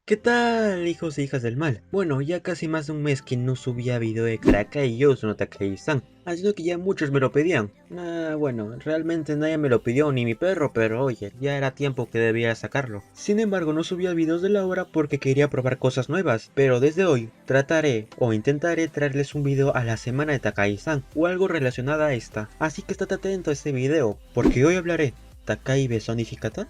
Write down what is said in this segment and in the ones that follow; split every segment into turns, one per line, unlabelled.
¿Qué tal, hijos e hijas del mal? Bueno, ya casi más de un mes que no subía video de Karakay Youzu no Takagi-san, así que ya muchos me lo pedían. Bueno, realmente nadie me lo pidió, ni mi perro, pero oye, ya era tiempo que debía sacarlo. Sin embargo, no subía videos de la obra porque quería probar cosas nuevas, pero desde hoy trataré o intentaré traerles un video a la semana de Takagi-san o algo relacionado a esta. Así que estate atento a este video, porque hoy hablaré Takai besó a Nishikata.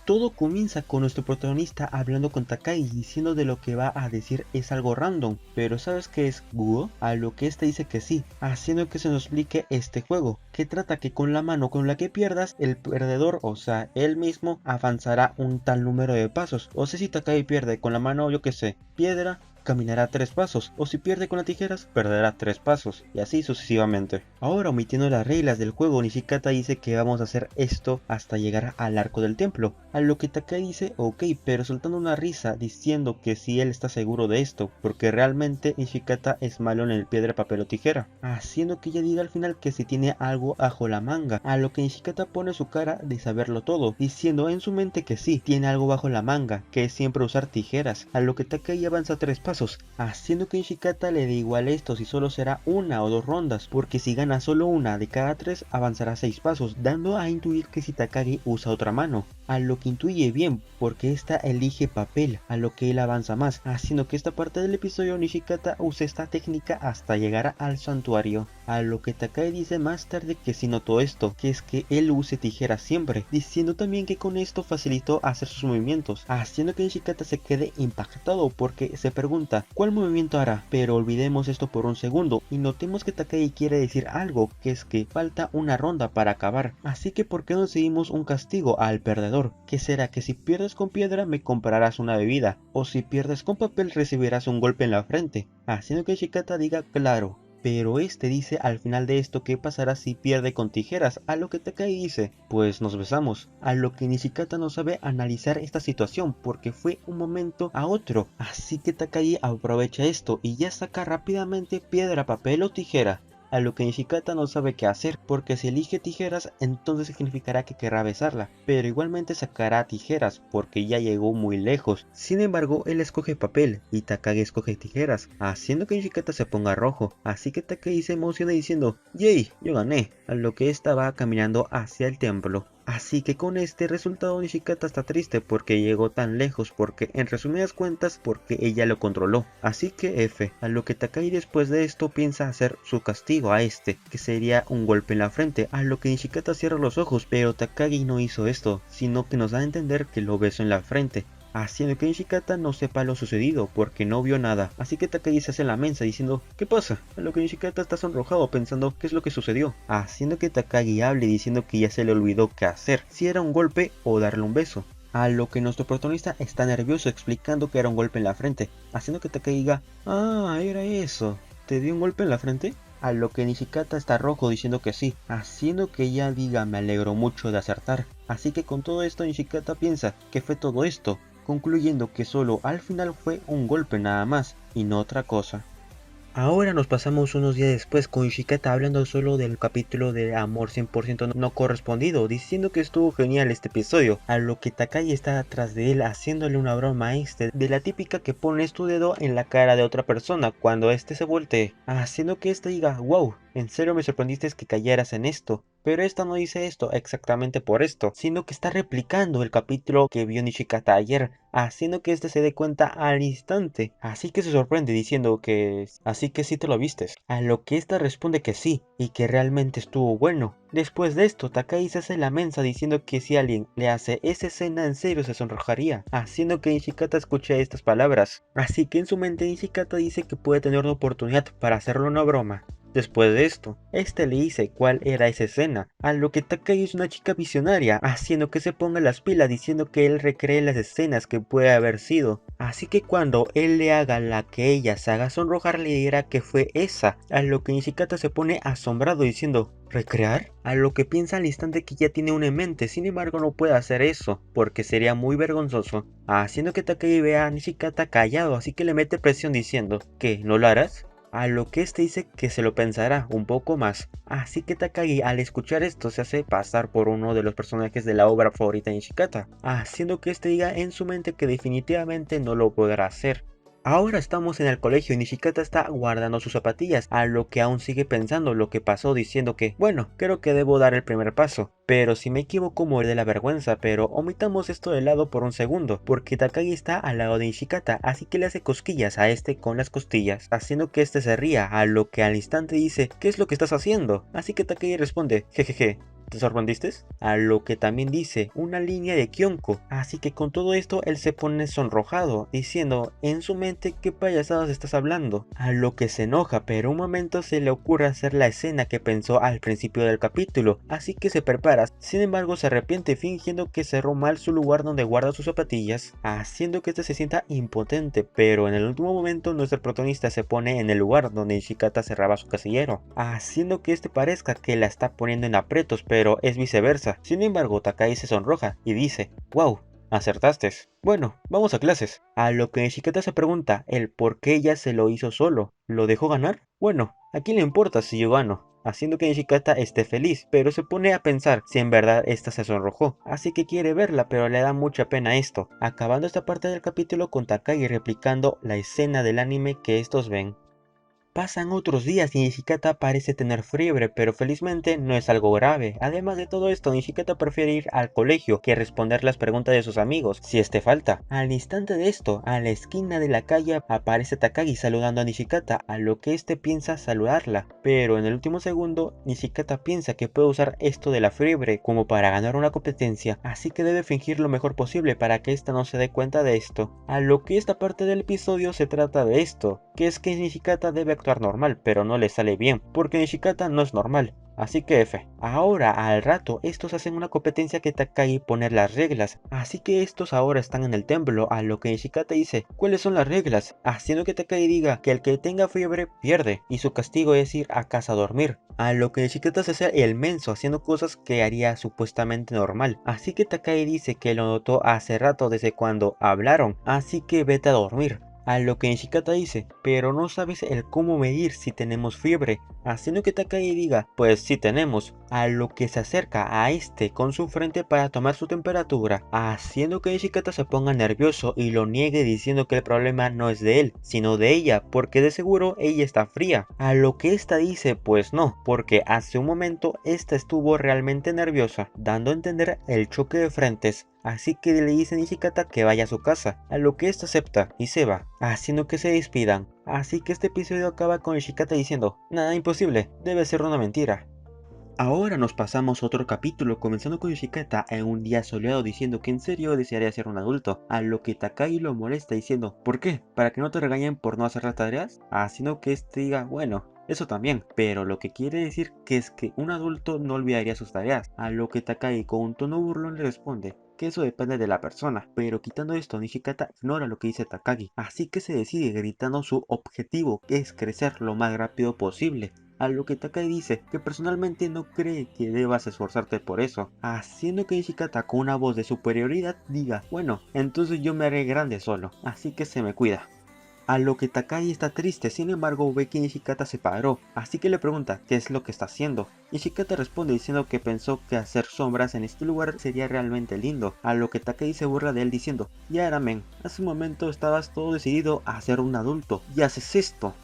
Todo comienza con nuestro protagonista hablando con Takai diciendo de lo que va a decir es algo random, pero ¿sabes qué es Guo? A lo que este dice que sí, haciendo que se nos explique este juego, que trata que con la mano con la que pierdas, el perdedor, o sea, él mismo, avanzará un tal número de pasos. O sea, si Takai pierde con la mano, yo que sé, piedra, caminará 3 pasos, o si pierde con las tijeras, perderá 3 pasos, y así sucesivamente. Ahora, omitiendo las reglas del juego, Nishikata dice que vamos a hacer esto hasta llegar al arco del templo, a lo que Takai dice ok, pero soltando una risa diciendo que si él está seguro de esto, porque realmente Nishikata es malo en el piedra, papel o tijera, haciendo que ella diga al final que si tiene algo bajo la manga, a lo que Nishikata pone su cara de saberlo todo, diciendo en su mente que sí, tiene algo bajo la manga, que es siempre usar tijeras, a lo que Takai avanza 3 pasos, haciendo que Nishikata le dé igual esto si solo será una o 2 rondas, porque si gana solo una de cada 3 avanzará 6 pasos, dando a intuir que si Takagi usa otra mano, a lo que intuye bien porque esta elige papel, a lo que él avanza más, haciendo que esta parte del episodio Nishikata use esta técnica hasta llegar al santuario, a lo que Takai dice más tarde que si notó esto, que es que él use tijeras siempre, diciendo también que con esto facilitó hacer sus movimientos, haciendo que Nishikata se quede impactado porque se pregunta ¿cuál movimiento hará? Pero olvidemos esto por un segundo y notemos que Takai quiere decir algo, que es que falta una ronda para acabar, así que ¿por qué no seguimos un castigo al perdedor? Que será que si pierdes con piedra me comprarás una bebida, o si pierdes con papel recibirás un golpe en la frente, haciendo que Nishikata diga claro. Pero este dice al final de esto qué pasará si pierde con tijeras, a lo que Takai dice, pues nos besamos, a lo que Nishikata no sabe analizar esta situación porque fue un momento a otro, así que Takai aprovecha esto y ya saca rápidamente piedra, papel o tijera. A lo que Nishikata no sabe qué hacer, porque si elige tijeras entonces significará que querrá besarla, pero igualmente sacará tijeras porque ya llegó muy lejos. Sin embargo, él escoge papel y Takagi escoge tijeras, haciendo que Nishikata se ponga rojo, así que Takagi se emociona diciendo ¡yay! Yo gané, a lo que esta va caminando hacia el templo. Así que con este resultado Nishikata está triste porque llegó tan lejos, porque en resumidas cuentas porque ella lo controló, así que F, a lo que Takai después de esto piensa hacer su castigo a este, que sería un golpe en la frente, a lo que Nishikata cierra los ojos, pero Takagi no hizo esto, sino que nos da a entender que lo besó en la frente, haciendo que Nishikata no sepa lo sucedido porque no vio nada, así que Takagi se hace la mensa diciendo ¿qué pasa? A lo que Nishikata está sonrojado pensando qué es lo que sucedió, haciendo que Takagi hable diciendo que ya se le olvidó qué hacer, si era un golpe o darle un beso. A lo que nuestro protagonista está nervioso explicando que era un golpe en la frente, haciendo que Takagi diga era eso, ¿te dio un golpe en la frente? A lo que Nishikata está rojo diciendo que sí, haciendo que ella diga me alegro mucho de acertar, así que con todo esto Nishikata piensa que fue todo esto, concluyendo que solo al final fue un golpe nada más y no otra cosa. Ahora nos pasamos unos días después con Nishikata hablando solo del capítulo de amor 100% no correspondido, diciendo que estuvo genial este episodio, a lo que Takai está atrás de él haciéndole una broma a este, de la típica que pones tu dedo en la cara de otra persona cuando este se voltee, haciendo que este diga wow, en serio me sorprendiste que cayeras en esto. Pero esta no dice esto exactamente por esto, sino que está replicando el capítulo que vio Nishikata ayer, haciendo que este se dé cuenta al instante, así que se sorprende diciendo que así que sí te lo vistes, a lo que esta responde que sí, y que realmente estuvo bueno. Después de esto, Takai se hace la mensa diciendo que si alguien le hace esa escena en serio se sonrojaría, haciendo que Nishikata escuche estas palabras, así que en su mente Nishikata dice que puede tener una oportunidad para hacerle una broma. Después de esto, este le dice cuál era esa escena, a lo que Takai es una chica visionaria, haciendo que se ponga las pilas diciendo que él recree las escenas que puede haber sido, así que cuando él le haga la que ella se haga sonrojar le dirá que fue esa, a lo que Nishikata se pone asombrado diciendo ¿recrear? A lo que piensa al instante que ya tiene una en mente, sin embargo no puede hacer eso, porque sería muy vergonzoso, haciendo que Takai vea a Nishikata callado, así que le mete presión diciendo ¿qué? ¿No lo harás? a lo que este dice que se lo pensará un poco más. Así que Takagi al escuchar esto se hace pasar por uno de los personajes de la obra favorita de Nishikata, haciendo que este diga en su mente que definitivamente no lo podrá hacer. Ahora estamos en el colegio y Nishikata está guardando sus zapatillas, a lo que aún sigue pensando lo que pasó diciendo que, bueno, creo que debo dar el primer paso. Pero si me equivoco moriré de la vergüenza, pero omitamos esto de lado por un segundo, porque Takagi está al lado de Nishikata, así que le hace cosquillas a este con las costillas, haciendo que este se ría, a lo que al instante dice, ¿qué es lo que estás haciendo? Así que Takagi responde, jejeje. ¿Te sorprendiste? A lo que también dice una línea de Kyonko, así que con todo esto él se pone sonrojado, diciendo en su mente qué payasadas estás hablando, a lo que se enoja, pero un momento se le ocurre hacer la escena que pensó al principio del capítulo, así que se prepara, sin embargo se arrepiente fingiendo que cerró mal su lugar donde guarda sus zapatillas, haciendo que este se sienta impotente, pero en el último momento nuestro protagonista se pone en el lugar donde Nishikata cerraba su casillero, haciendo que este parezca que la está poniendo en aprietos, pero es viceversa. Sin embargo, Takagi se sonroja y dice, wow, acertaste. Bueno, vamos a clases. A lo que Nishikata se pregunta el por qué ella se lo hizo solo. ¿Lo dejó ganar? Bueno, ¿a quién le importa si yo gano? Haciendo que Nishikata esté feliz, pero se pone a pensar si en verdad esta se sonrojó, así que quiere verla, pero le da mucha pena esto, acabando esta parte del capítulo con Takagi replicando la escena del anime que estos ven. Pasan otros días y Nishikata parece tener fiebre, pero felizmente no es algo grave. Además de todo esto, Nishikata prefiere ir al colegio que responder las preguntas de sus amigos, si este falta. Al instante de esto, a la esquina de la calle aparece Takagi saludando a Nishikata, a lo que este piensa saludarla. Pero en el último segundo, Nishikata piensa que puede usar esto de la fiebre como para ganar una competencia, así que debe fingir lo mejor posible para que esta no se dé cuenta de esto. A lo que esta parte del episodio se trata de esto, que es que Nishikata debe actuar normal, pero no le sale bien, porque Nishikata no es normal. Así que F. Ahora, al rato, estos hacen una competencia que Takagi pone las reglas, así que estos ahora están en el templo, a lo que Nishikata dice, ¿cuáles son las reglas? Haciendo que Takagi diga que el que tenga fiebre pierde, y su castigo es ir a casa a dormir. A lo que Nishikata se hace el menso haciendo cosas que haría supuestamente normal, así que Takagi dice que lo notó hace rato desde cuando hablaron, así que vete a dormir. A lo que Nishikata dice, pero no sabes el cómo medir si tenemos fiebre, haciendo que Takagi diga, pues sí tenemos, a lo que se acerca a este con su frente para tomar su temperatura, haciendo que Nishikata se ponga nervioso y lo niegue diciendo que el problema no es de él, sino de ella, porque de seguro ella está fría, a lo que esta dice, pues no, porque hace un momento esta estuvo realmente nerviosa, dando a entender el choque de frentes. Así que le dice a Nishikata que vaya a su casa, a lo que ésta acepta y se va, haciendo que se despidan. Así que este episodio acaba con Nishikata diciendo, nada imposible, debe ser una mentira. Ahora nos pasamos a otro capítulo, comenzando con Nishikata en un día soleado diciendo que en serio desearía ser un adulto, a lo que Takagi lo molesta diciendo, ¿por qué? ¿Para que no te regañen por no hacer las tareas? Haciendo que este diga, bueno, eso también, pero lo que quiere decir que es que un adulto no olvidaría sus tareas, a lo que Takagi con un tono burlón le responde, que eso depende de la persona, pero quitando esto Nishikata ignora lo que dice Takagi, así que se decide gritando su objetivo, que es crecer lo más rápido posible. A lo que Takagi dice que personalmente no cree que debas esforzarte por eso, haciendo que Nishikata con una voz de superioridad diga, bueno, entonces yo me haré grande solo, así que se me cuida. A lo que Takagi está triste, sin embargo ve que Nishikata se paró, así que le pregunta qué es lo que está haciendo. Nishikata responde diciendo que pensó que hacer sombras en este lugar sería realmente lindo, a lo que Takagi se burla de él diciendo, ya era men, hace un momento estabas todo decidido a ser un adulto, y haces esto.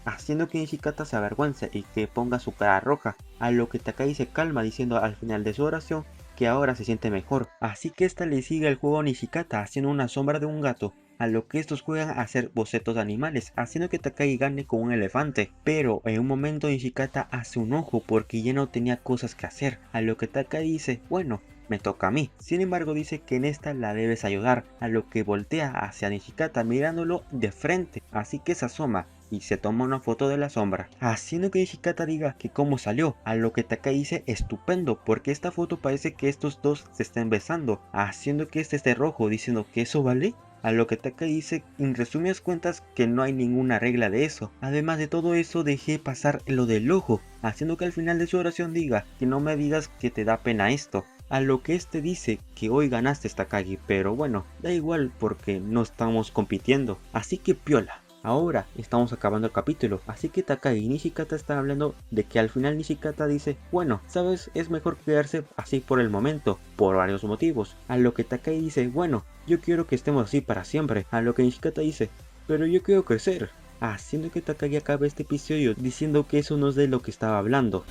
Haciendo que Nishikata se avergüence y que ponga su cara roja, a lo que Takagi se calma diciendo al final de su oración que ahora se siente mejor, así que esta le sigue el juego a Nishikata haciendo una sombra de un gato, a lo que estos juegan a hacer bocetos de animales, haciendo que Takagi gane con un elefante, pero en un momento Nishikata hace un ojo porque ya no tenía cosas que hacer, a lo que Takagi dice, bueno, me toca a mí. Sin embargo dice que en esta la debes ayudar, a lo que voltea hacia Nishikata mirándolo de frente, así que se asoma y se toma una foto de la sombra, haciendo que Nishikata diga que cómo salió, a lo que Takagi dice estupendo, porque esta foto parece que estos dos se estén besando, haciendo que este esté rojo, diciendo que eso vale. A lo que Takagi dice en resumidas cuentas que no hay ninguna regla de eso. Además de todo eso dejé pasar lo del ojo, haciendo que al final de su oración diga que no me digas que te da pena esto. A lo que este dice que hoy ganaste Takagi, pero bueno, da igual porque no estamos compitiendo, así que piola. Ahora estamos acabando el capítulo, así que Takagi y Nishikata están hablando de que al final Nishikata dice, bueno, sabes, es mejor quedarse así por el momento, por varios motivos. A lo que Takagi dice, bueno, yo quiero que estemos así para siempre. A lo que Nishikata dice, pero yo quiero crecer. Haciendo que Takagi acabe este episodio diciendo que eso no es de lo que estaba hablando.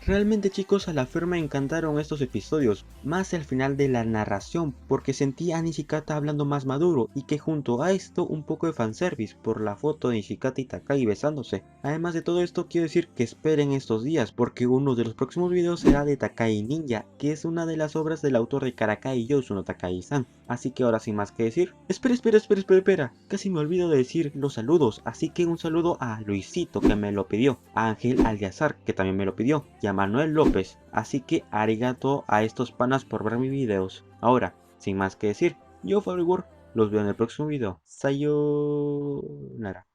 Realmente chicos, a la fe me encantaron estos episodios, más al final de la narración, porque sentí a Nishikata hablando más maduro y que junto a esto un poco de fanservice por la foto de Nishikata y Takagi besándose. Además de todo esto quiero decir que esperen estos días, porque uno de los próximos videos será de Takagi Ninja, que es una de las obras del autor de Karakai Yousu no Takagi-san. Así que ahora sin más que decir, espera, casi me olvido de decir los saludos, así que un saludo a Luisito que me lo pidió, a Ángel Aldiazar que también me lo pidió, y a Manuel López, así que arigato a estos panas por ver mis videos. Ahora, sin más que decir, yo Fabri Word, los veo en el próximo video. Sayonara.